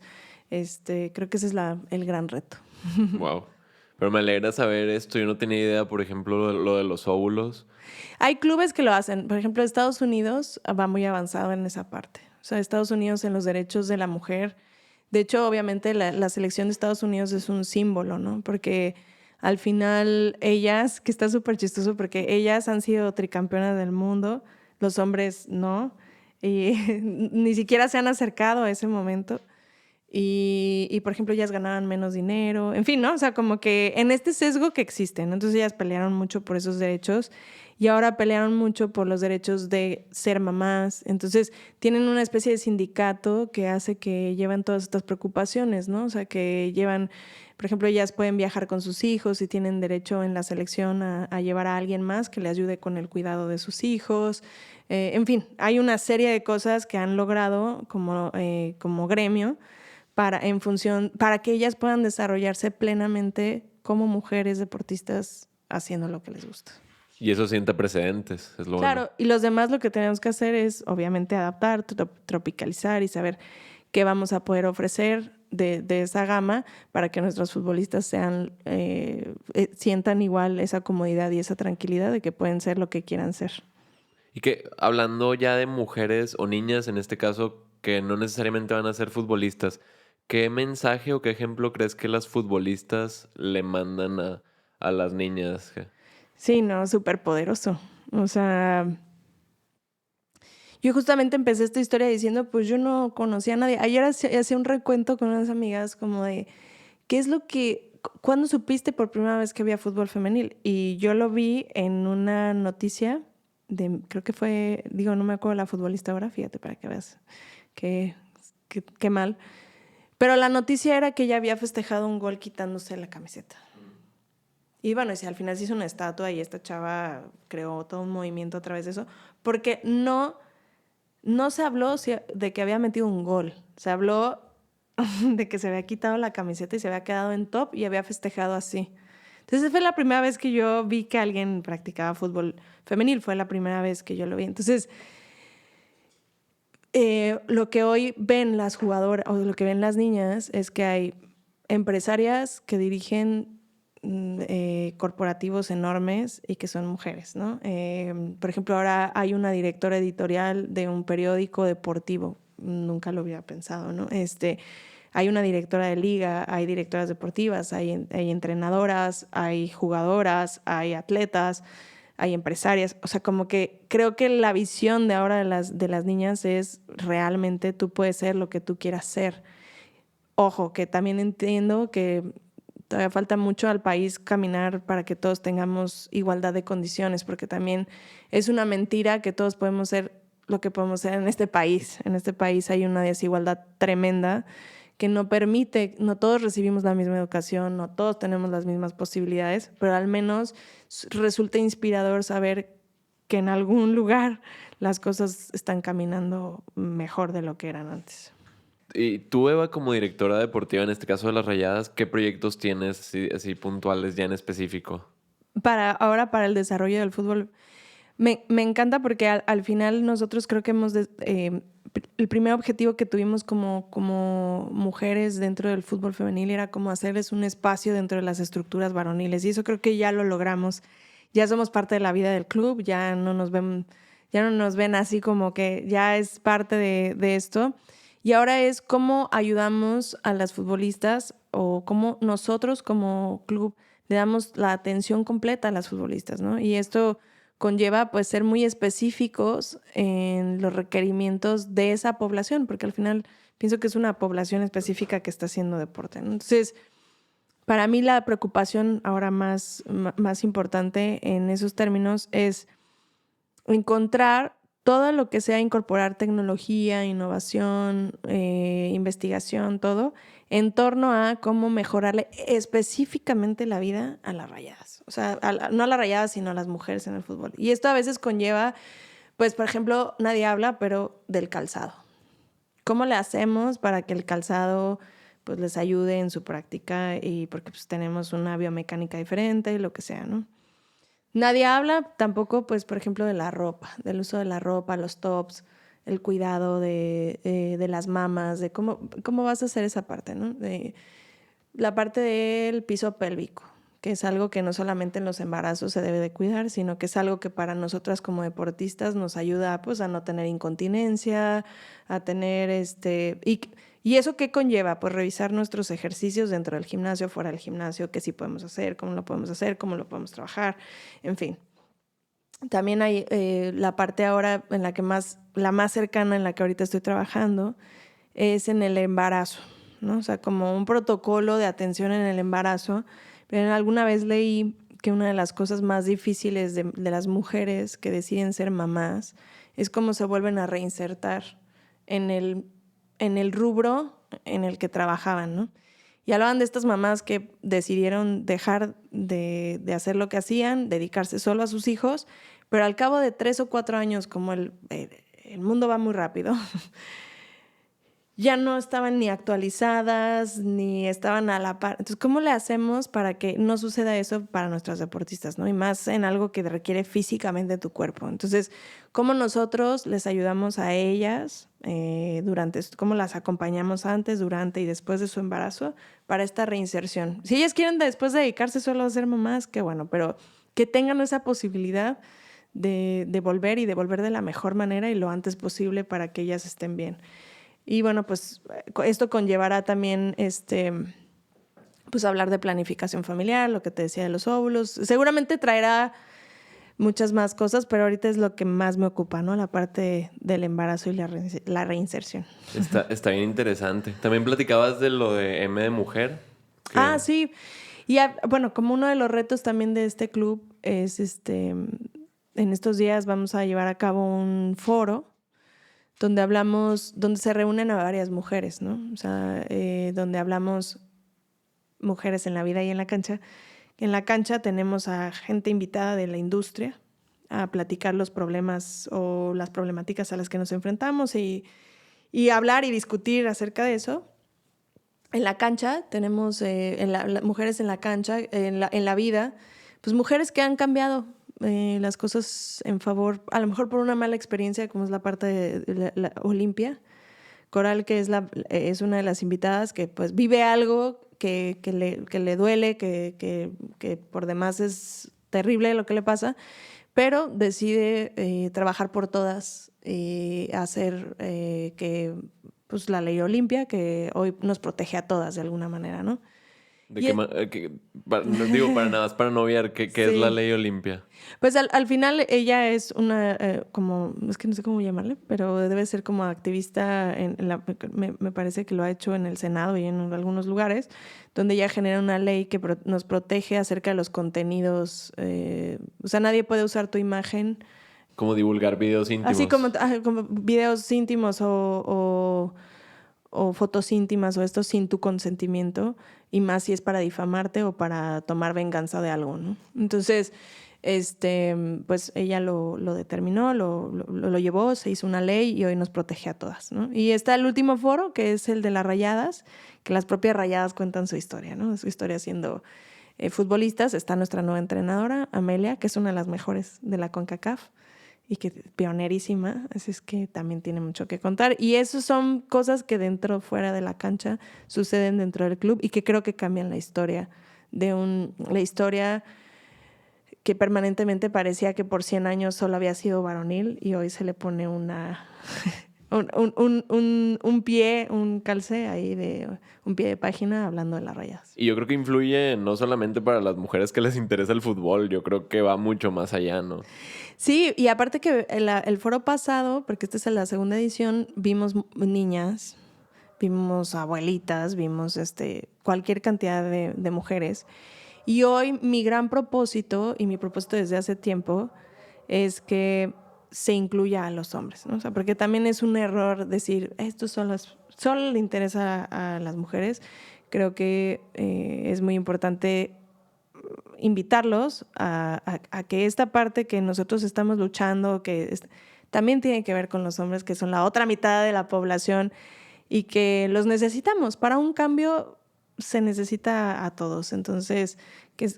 creo que ese es el gran reto. Wow. Pero me alegra saber esto. Yo no tenía idea, por ejemplo, lo de los óvulos. Hay clubes que lo hacen. Por ejemplo, Estados Unidos va muy avanzado en esa parte. O sea, Estados Unidos en los derechos de la mujer. De hecho, obviamente, la selección de Estados Unidos es un símbolo, ¿no? Porque al final ellas, que está súper chistoso, porque ellas han sido tricampeonas del mundo, los hombres no, y ni siquiera se han acercado a ese momento. Y, por ejemplo, ellas ganaban menos dinero, en fin, ¿no? O sea, como que en este sesgo que existe, ¿no? Entonces ellas pelearon mucho por esos derechos y ahora pelearon mucho por los derechos de ser mamás. Entonces tienen una especie de sindicato que hace que llevan todas estas preocupaciones, ¿no? O sea, que llevan, por ejemplo, ellas pueden viajar con sus hijos y tienen derecho en la selección a llevar a alguien más que le ayude con el cuidado de sus hijos. En fin, hay una serie de cosas que han logrado como gremio para que ellas puedan desarrollarse plenamente como mujeres deportistas haciendo lo que les gusta. Y eso sienta precedentes, es lo Claro, bueno. y los demás lo que tenemos que hacer es obviamente adaptar, tropicalizar y saber qué vamos a poder ofrecer de esa gama para que nuestros futbolistas sientan igual esa comodidad y esa tranquilidad de que pueden ser lo que quieran ser. Y que hablando ya de mujeres o niñas, en este caso, que no necesariamente van a ser futbolistas, ¿qué mensaje o qué ejemplo crees que las futbolistas le mandan a las niñas? Sí, no, súper poderoso. O sea, yo justamente empecé esta historia diciendo, pues yo no conocía a nadie. Ayer hacía un recuento con unas amigas como de, ¿qué es lo que, cuándo supiste por primera vez que había fútbol femenil? Y yo lo vi en una noticia creo que fue, digo, no me acuerdo la futbolista ahora, fíjate para que veas qué, qué mal. Pero la noticia era que ella había festejado un gol quitándose la camiseta. Y bueno, y al final se hizo una estatua y esta chava creó todo un movimiento a través de eso, porque no se habló de que había metido un gol, se habló de que se había quitado la camiseta y se había quedado en top y había festejado así. Entonces fue la primera vez que yo vi que alguien practicaba fútbol femenil, fue la primera vez que yo lo vi. Entonces, lo que hoy ven las jugadoras o lo que ven las niñas es que hay empresarias que dirigen corporativos enormes y que son mujeres, ¿no? Por ejemplo, ahora hay una directora editorial de un periódico deportivo, nunca lo hubiera pensado, ¿no? Hay una directora de liga, hay directoras deportivas, hay entrenadoras, hay jugadoras, hay atletas, hay empresarias. O sea, como que creo que la visión de ahora de las niñas es realmente tú puedes ser lo que tú quieras ser. Ojo, que también entiendo que todavía falta mucho al país caminar para que todos tengamos igualdad de condiciones, porque también es una mentira que todos podemos ser lo que podemos ser en este país. En este país hay una desigualdad tremenda que no permite, no todos recibimos la misma educación, no todos tenemos las mismas posibilidades, pero al menos resulta inspirador saber que en algún lugar las cosas están caminando mejor de lo que eran antes. Y tú, Eva, como directora deportiva, en este caso de las Rayadas, ¿qué proyectos tienes así puntuales ya en específico? Para el desarrollo del fútbol, me encanta porque al final nosotros creo que el primer objetivo que tuvimos como mujeres dentro del fútbol femenil era como hacerles un espacio dentro de las estructuras varoniles y eso creo que ya lo logramos. Ya somos parte de la vida del club, ya no nos ven así como que ya es parte de esto. Y ahora es cómo ayudamos a las futbolistas o cómo nosotros como club le damos la atención completa a las futbolistas, ¿no? Y esto conlleva pues ser muy específicos en los requerimientos de esa población, porque al final pienso que es una población específica que está haciendo deporte, ¿no? Entonces, para mí la preocupación ahora más importante en esos términos es encontrar todo lo que sea incorporar tecnología, innovación, investigación, todo, en torno a cómo mejorarle específicamente la vida a las Rayadas. O sea, no a las Rayadas, sino a las mujeres en el fútbol. Y esto a veces conlleva, pues, por ejemplo, nadie habla, pero del calzado. ¿Cómo le hacemos para que el calzado pues les ayude en su práctica y porque pues tenemos una biomecánica diferente y lo que sea, ¿no? Nadie habla tampoco, pues, por ejemplo, de la ropa, del uso de la ropa, los tops, el cuidado de las mamas, de cómo vas a hacer esa parte, ¿no? De la parte del piso pélvico, que es algo que no solamente en los embarazos se debe de cuidar, sino que es algo que para nosotras como deportistas nos ayuda, pues, a no tener incontinencia, a tener ¿Y eso qué conlleva? Pues revisar nuestros ejercicios dentro del gimnasio, fuera del gimnasio, qué sí podemos hacer, cómo lo podemos hacer, cómo lo podemos trabajar, en fin. También hay la parte ahora en la más cercana en la que ahorita estoy trabajando, es en el embarazo, ¿no? O sea, como un protocolo de atención en el embarazo. Pero alguna vez leí que una de las cosas más difíciles de las mujeres que deciden ser mamás es cómo se vuelven a reinsertar en el rubro en el que trabajaban, ¿no? Y hablaban de estas mamás que decidieron dejar de hacer lo que hacían, dedicarse solo a sus hijos, pero al cabo de 3 o 4 años, como el mundo va muy rápido, ya no estaban ni actualizadas, ni estaban a la par. Entonces, ¿cómo le hacemos para que no suceda eso para nuestros deportistas, ¿no? Y más en algo que requiere físicamente tu cuerpo. Entonces, ¿cómo nosotros les ayudamos a ellas cómo las acompañamos antes, durante y después de su embarazo para esta reinserción? Si ellas quieren después dedicarse solo a ser mamás, qué bueno, pero que tengan esa posibilidad de volver y de volver de la mejor manera y lo antes posible para que ellas estén bien. Y bueno, pues esto conllevará también pues hablar de planificación familiar, lo que te decía de los óvulos. Seguramente traerá muchas más cosas, pero ahorita es lo que más me ocupa, ¿no? La parte del embarazo y la reinserción. Está bien interesante. También platicabas de lo de M de mujer. Ah, sí. Y bueno, como uno de los retos también de este club es en estos días vamos a llevar a cabo un foro donde se reúnen a varias mujeres, ¿no? O sea, donde hablamos mujeres en la vida y en la cancha. En la cancha tenemos a gente invitada de la industria a platicar los problemas o las problemáticas a las que nos enfrentamos y hablar y discutir acerca de eso. En la cancha tenemos mujeres en la cancha, en la vida, pues mujeres que han cambiado las cosas en favor, a lo mejor por una mala experiencia, como es la parte de la Olimpia. Coral, que es una de las invitadas que pues vive algo que le duele, que por demás es terrible lo que le pasa, pero decide trabajar por todas y hacer que pues la ley Olimpia, que hoy nos protege a todas de alguna manera, ¿no? No digo para nada, es para no obviar qué es la Sí. ley Olimpia. Pues al final ella es una, es que no sé cómo llamarle, pero debe ser como activista, me parece que lo ha hecho en el Senado y en algunos lugares, donde ella genera una ley que nos protege acerca de los contenidos. O sea, nadie puede usar tu imagen. Como divulgar videos íntimos. Así como videos íntimos o fotos íntimas o esto sin tu consentimiento, y más si es para difamarte o para tomar venganza de algo, ¿no? Entonces, pues ella lo determinó, lo llevó, se hizo una ley y hoy nos protege a todas, ¿no? Y está el último foro, que es el de las Rayadas, que las propias Rayadas cuentan su historia, ¿no? Su historia siendo futbolistas. Está nuestra nueva entrenadora, Amelia, que es una de las mejores de la CONCACAF y que pionerísima, así es que también tiene mucho que contar. Y eso son cosas que dentro, fuera de la cancha, suceden dentro del club y que creo que cambian la historia la historia que permanentemente parecía que por 100 años solo había sido varonil y hoy se le pone un pie, un calce ahí un pie de página hablando de las Rayadas. Y yo creo que influye no solamente para las mujeres que les interesa el fútbol, yo creo que va mucho más allá, ¿no? Sí, y aparte que el foro pasado, porque esta es la segunda edición, vimos niñas, vimos abuelitas, vimos cualquier cantidad de mujeres. Y hoy mi gran propósito, y mi propósito desde hace tiempo, es que se incluya a los hombres, ¿no? O sea, porque también es un error decir, esto solo le interesa a las mujeres. Creo que es muy importante invitarlos a que esta parte que nosotros estamos luchando, también tiene que ver con los hombres, que son la otra mitad de la población y que los necesitamos. Para un cambio se necesita a todos. Entonces, que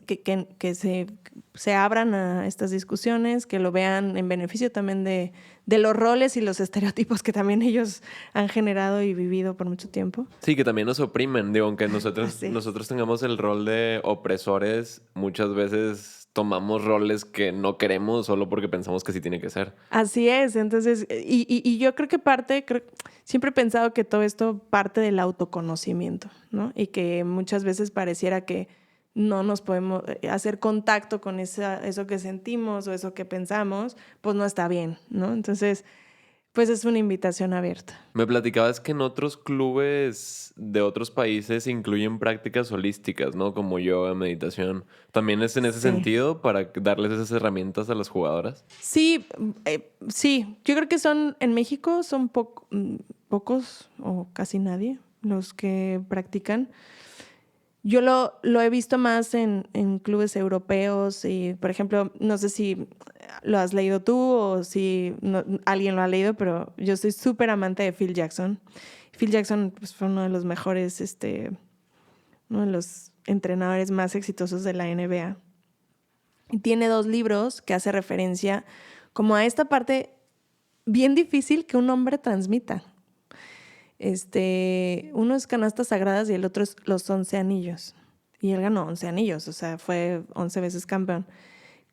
se abran a estas discusiones, que lo vean en beneficio también de los roles y los estereotipos que también ellos han generado y vivido por mucho tiempo. Sí, que también nos oprimen. Digo, aunque nosotros tengamos el rol de opresores, muchas veces tomamos roles que no queremos solo porque pensamos que sí tiene que ser. Así es. Entonces, y yo creo que siempre he pensado que todo esto parte del autoconocimiento, ¿no? Y que muchas veces pareciera que no nos podemos hacer contacto con eso que sentimos o eso que pensamos, pues no está bien, ¿no? Entonces, pues es una invitación abierta. Me platicabas que en otros clubes de otros países incluyen prácticas holísticas, ¿no? Como yoga, meditación. ¿También es en ese sentido para darles esas herramientas a las jugadoras? Sí, sí. Yo creo que en México son pocos o casi nadie los que practican. Yo lo he visto más en clubes europeos y, por ejemplo, no sé si lo has leído tú o si alguien lo ha leído, pero yo soy súper amante de Phil Jackson. Phil Jackson pues, fue uno de los mejores, uno de los entrenadores más exitosos de la NBA. Y tiene 2 libros que hace referencia como a esta parte bien difícil que un hombre transmita. Uno es Canastas Sagradas y el otro es Los 11 Anillos. Y él ganó 11 anillos, o sea, fue 11 veces campeón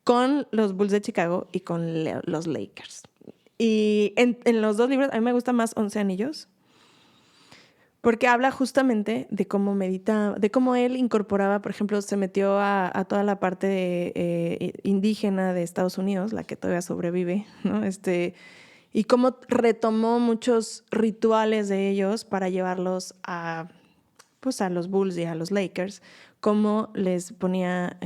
con los Bulls de Chicago y con los Lakers. Y en los 2 libros, a mí me gusta más 11 Anillos, porque habla justamente de cómo medita, de cómo él incorporaba, por ejemplo, se metió a toda la parte indígena de Estados Unidos, la que todavía sobrevive, ¿no? Y cómo retomó muchos rituales de ellos para llevarlos a los Bulls y a los Lakers, cómo les ponía,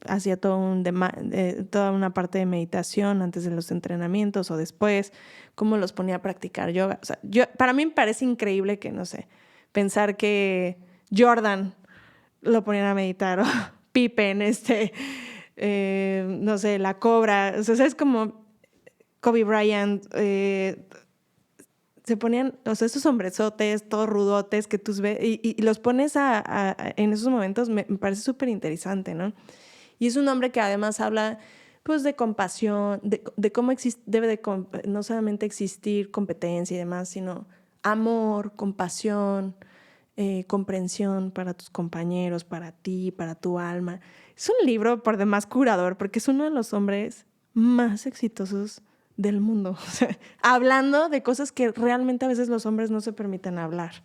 hacía toda una parte de meditación antes de los entrenamientos o después, cómo los ponía a practicar yoga. O sea, para mí me parece increíble que, no sé, pensar que Jordan lo ponían a meditar o Pippen, no sé, la Cobra. O sea, es como Kobe Bryant, se ponían, o sea, esos hombrezotes, todos rudotes que tú ves, y los pones en esos momentos, me parece súper interesante, ¿no? Y es un hombre que además habla, pues, de compasión, de cómo debe de no solamente existir competencia y demás, sino amor, compasión, comprensión para tus compañeros, para ti, para tu alma. Es un libro por demás curador, porque es uno de los hombres más exitosos del mundo. O sea, hablando de cosas que realmente a veces los hombres no se permiten hablar.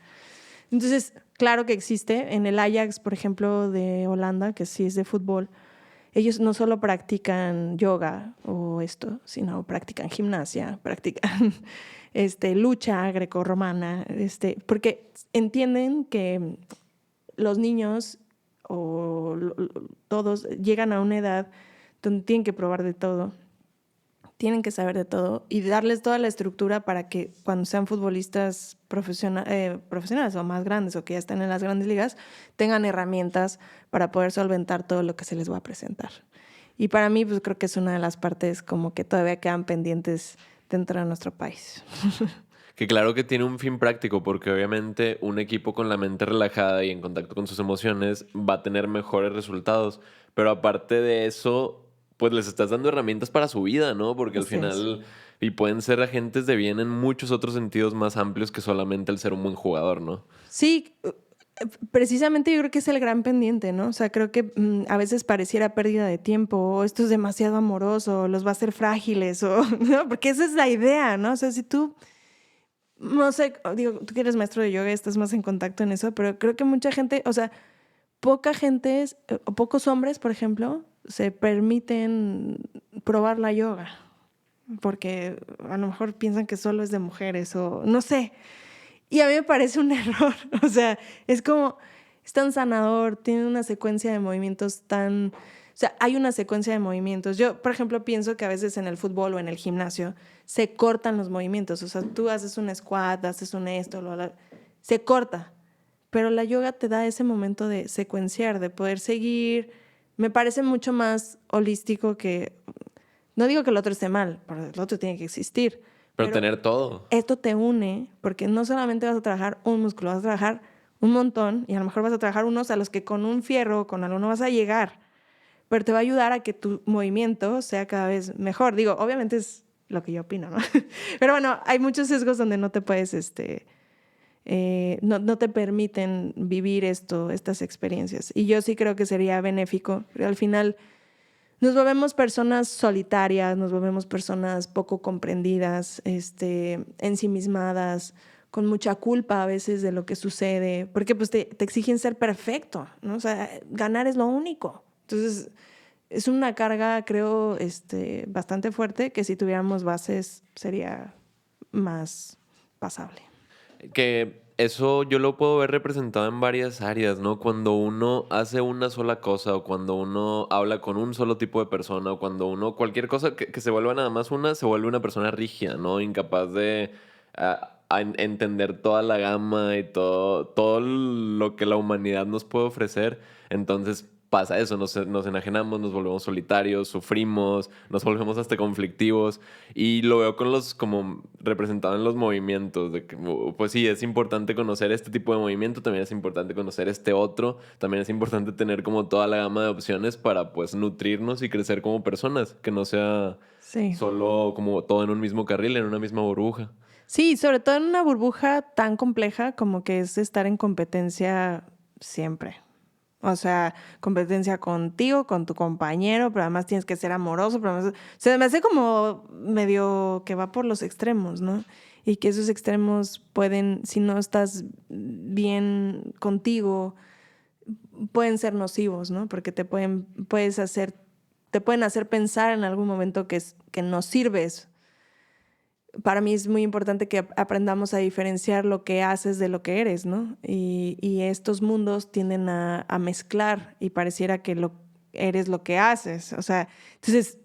Entonces, claro que existe. En el Ajax, por ejemplo, de Holanda, que sí es de fútbol, ellos no solo practican yoga o sino practican gimnasia, practican lucha grecorromana, porque entienden que los niños o todos llegan a una edad donde tienen que probar de todo, tienen que saber de todo y darles toda la estructura para que cuando sean futbolistas profesionales o más grandes o que ya estén en las grandes ligas, tengan herramientas para poder solventar todo lo que se les va a presentar. Y para mí, pues creo que es una de las partes como que todavía quedan pendientes dentro de nuestro país. Que claro que tiene un fin práctico, porque obviamente un equipo con la mente relajada y en contacto con sus emociones va a tener mejores resultados. Pero aparte de eso, pues les estás dando herramientas para su vida, ¿no? Porque al Así es. final, y pueden ser agentes de bien en muchos otros sentidos más amplios que solamente el ser un buen jugador, ¿no? Sí, precisamente yo creo que es el gran pendiente, ¿no? O sea, creo que a veces pareciera pérdida de tiempo, o esto es demasiado amoroso, o los va a hacer frágiles, o, ¿no? Porque esa es la idea, ¿no? O sea, si tú, no sé, digo, tú que eres maestro de yoga, estás más en contacto en eso, pero creo que mucha gente, o sea, poca gente, o pocos hombres, por ejemplo, se permiten probar la yoga, porque a lo mejor piensan que solo es de mujeres, o no sé. Y a mí me parece un error. O sea, es como, es tan sanador, tiene una secuencia de movimientos tan... O sea, hay una secuencia de movimientos. Yo, por ejemplo, pienso que a veces en el fútbol o en el gimnasio se cortan los movimientos. O sea, tú haces un squat, haces un se corta. Pero la yoga te da ese momento de secuenciar, de poder seguir. Me parece mucho más holístico que... No digo que el otro esté mal, pero el otro tiene que existir. Pero tener todo. Esto te une porque no solamente vas a trabajar un músculo, vas a trabajar un montón y a lo mejor vas a trabajar unos a los que con un fierro o con algo no vas a llegar, pero te va a ayudar a que tu movimiento sea cada vez mejor. Digo, obviamente es lo que yo opino, ¿no? Pero bueno, hay muchos sesgos donde no te puedes, no te permiten vivir estas experiencias. Y yo sí creo que sería benéfico. Pero al final nos volvemos personas solitarias, nos volvemos personas poco comprendidas, ensimismadas, con mucha culpa a veces de lo que sucede, porque pues te exigen ser perfecto, ¿no? O sea, ganar es lo único. Entonces, es una carga, creo, bastante fuerte que si tuviéramos bases sería más pasable. Que eso yo lo puedo ver representado en varias áreas, ¿no? Cuando uno hace una sola cosa o cuando uno habla con un solo tipo de persona o cuando uno, cualquier cosa que se vuelva nada más se vuelve una persona rígida, ¿no? Incapaz de entender toda la gama y todo lo que la humanidad nos puede ofrecer. Entonces, pasa eso, nos enajenamos, nos volvemos solitarios, sufrimos, nos volvemos hasta conflictivos y lo veo con como representado en los movimientos, de que, pues sí, es importante conocer este tipo de movimiento, también es importante conocer este otro, también es importante tener como toda la gama de opciones para pues nutrirnos y crecer como personas, que no sea Sí. solo como todo en un mismo carril, en una misma burbuja. Sí, sobre todo en una burbuja tan compleja como que es estar en competencia siempre. O sea, competencia contigo, con tu compañero, pero además tienes que ser amoroso. Pero además, se me hace como medio que va por los extremos, ¿no? Y que esos extremos pueden, si no estás bien contigo, pueden ser nocivos, ¿no? Porque te pueden hacer pensar en algún momento que no sirves. Para mí es muy importante que aprendamos a diferenciar lo que haces de lo que eres, ¿no? Y estos mundos tienden a mezclar y pareciera que eres lo que haces. O sea, entonces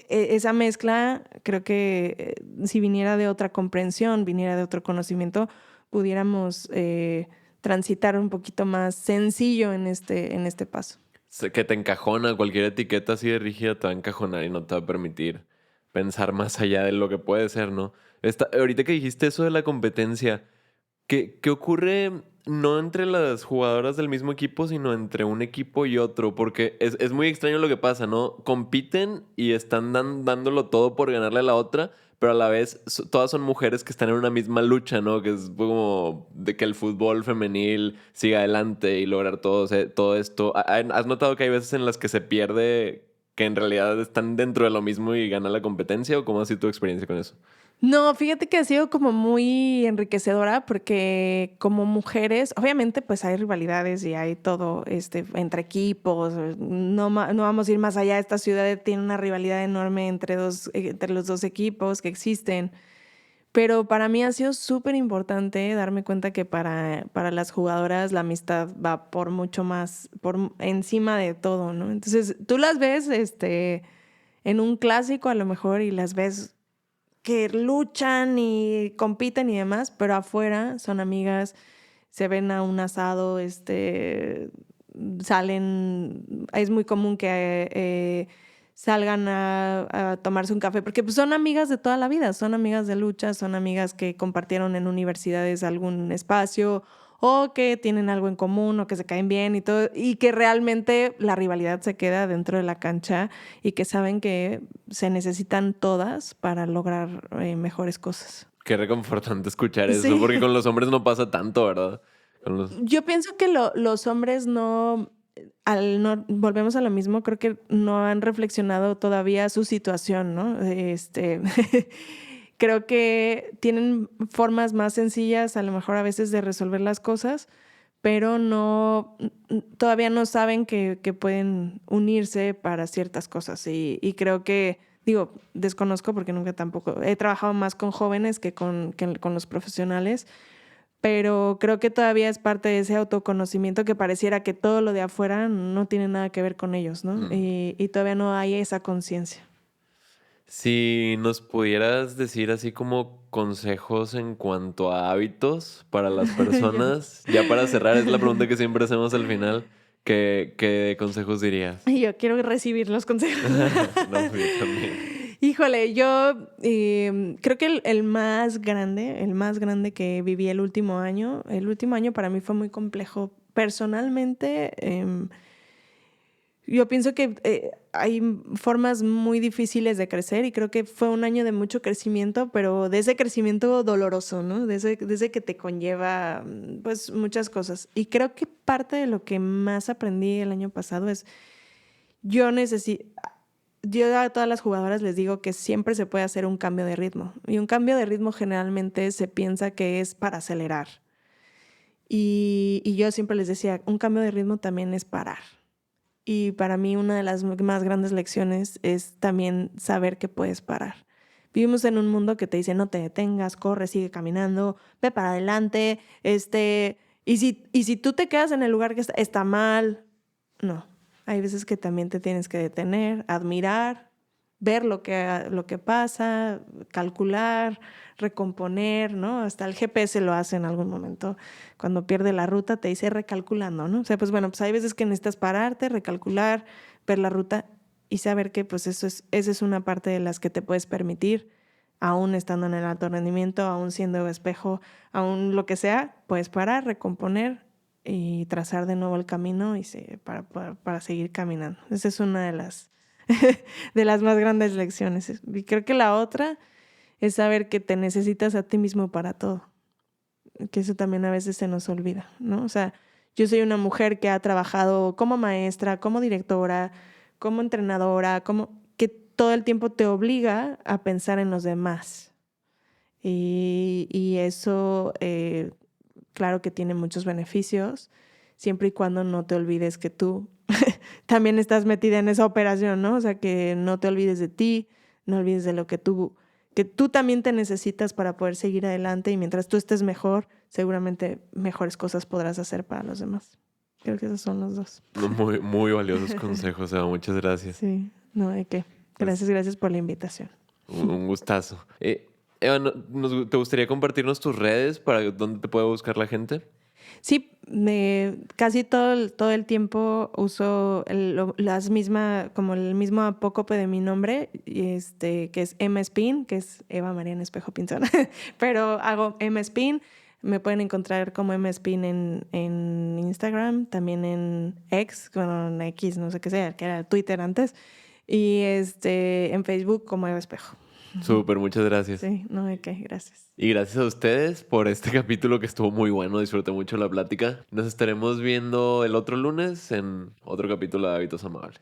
esa mezcla creo que si viniera de otra comprensión, viniera de otro conocimiento, pudiéramos transitar un poquito más sencillo en este paso. Que te encajona, cualquier etiqueta así de rígida te va a encajonar y no te va a permitir pensar más allá de lo que puede ser, ¿no? Ahorita que dijiste eso de la competencia, ¿qué ocurre no entre las jugadoras del mismo equipo, sino entre un equipo y otro? Porque es muy extraño lo que pasa, ¿no? Compiten y están dándolo todo por ganarle a la otra, pero a la vez todas son mujeres que están en una misma lucha, ¿no? Que es como de que el fútbol femenil siga adelante y lograr todo esto. ¿Has notado que hay veces en las que se pierde, que en realidad están dentro de lo mismo y gana la competencia? ¿O cómo ha sido tu experiencia con eso? No, fíjate que ha sido como muy enriquecedora porque como mujeres, obviamente pues hay rivalidades y hay todo entre equipos, no vamos a ir más allá, esta ciudad tiene una rivalidad enorme entre los dos equipos que existen, pero para mí ha sido súper importante darme cuenta que para las jugadoras la amistad va por mucho más, por encima de todo, ¿no? Entonces tú las ves en un clásico a lo mejor y las ves que luchan y compiten y demás, pero afuera son amigas, se ven a un asado, salen, es muy común que salgan a tomarse un café, porque pues, son amigas de toda la vida, son amigas de lucha, son amigas que compartieron en universidades algún espacio o que tienen algo en común o que se caen bien y todo, y que realmente la rivalidad se queda dentro de la cancha y que saben que se necesitan todas para lograr mejores cosas. Qué reconfortante escuchar eso, porque Sí, con los hombres no pasa tanto, ¿verdad? Con los... yo pienso que los hombres no, volvemos a lo mismo, creo que no han reflexionado todavía su situación, ¿no? Creo que tienen formas más sencillas, a lo mejor a veces, de resolver las cosas, pero todavía no saben que pueden unirse para ciertas cosas. Y creo que, digo, desconozco porque nunca tampoco, he trabajado más con jóvenes que con los profesionales, pero creo que todavía es parte de ese autoconocimiento que pareciera que todo lo de afuera no tiene nada que ver con ellos, ¿no? Mm. Y todavía no hay esa conciencia. Si nos pudieras decir así como consejos en cuanto a hábitos para las Ya. personas, ya para cerrar, es la pregunta que siempre hacemos al final, ¿qué consejos dirías? Y yo quiero recibir los consejos. No, yo también. Híjole, yo creo que el más grande que viví el último año para mí fue muy complejo. Personalmente, yo pienso que hay formas muy difíciles de crecer y creo que fue un año de mucho crecimiento, pero de ese crecimiento doloroso, ¿no? De ese que te conlleva, pues, muchas cosas. Y creo que parte de lo que más aprendí el año pasado es, yo necesito, yo a todas las jugadoras les digo que siempre se puede hacer un cambio de ritmo. Y un cambio de ritmo generalmente se piensa que es para acelerar. Y yo siempre les decía, un cambio de ritmo también es parar. Y para mí una de las más grandes lecciones es también saber que puedes parar. Vivimos en un mundo que te dice no te detengas, corre, sigue caminando, ve para adelante, y si tú te quedas en el lugar que está mal, no. Hay veces que también te tienes que detener, admirar ver lo que pasa, calcular, recomponer, ¿no? Hasta el GPS lo hace en algún momento. Cuando pierde la ruta te dice recalculando, ¿no? O sea, pues bueno, pues hay veces que necesitas pararte, recalcular, ver la ruta y saber que pues esa es una parte de las que te puedes permitir, aún estando en el alto rendimiento, aún siendo espejo, aún lo que sea, puedes parar, recomponer y trazar de nuevo el camino para seguir caminando. Esa es una de las más grandes lecciones. Y creo que la otra es saber que te necesitas a ti mismo para todo, que eso también a veces se nos olvida, ¿no? O sea, yo soy una mujer que ha trabajado como maestra, como directora, como entrenadora, que todo el tiempo te obliga a pensar en los demás. Y eso, claro que tiene muchos beneficios, siempre y cuando no te olvides que tú también estás metida en esa operación, ¿no? O sea, que no te olvides de ti, no olvides de lo que tú también te necesitas para poder seguir adelante y mientras tú estés mejor, seguramente mejores cosas podrás hacer para los demás. Creo que esos son los dos. Muy, muy valiosos consejos, Eva. Muchas gracias. Sí, no, ¿de qué? Gracias por la invitación. Un gustazo. Eva, ¿te gustaría compartirnos tus redes para dónde te puede buscar la gente? Sí, casi todo el tiempo uso como el mismo apócope de mi nombre, que es M Spin, que es Eva Mariana Espejo Pinzón, pero hago M Spin. Me pueden encontrar como M Spin en Instagram, también en X, bueno, en X, no sé qué sea, que era Twitter antes, y en Facebook como Eva Espejo. Súper, muchas gracias. Sí, no de qué, gracias. Y gracias a ustedes por este capítulo que estuvo muy bueno. Disfruté mucho la plática. Nos estaremos viendo el otro lunes en otro capítulo de Hábitos Amables.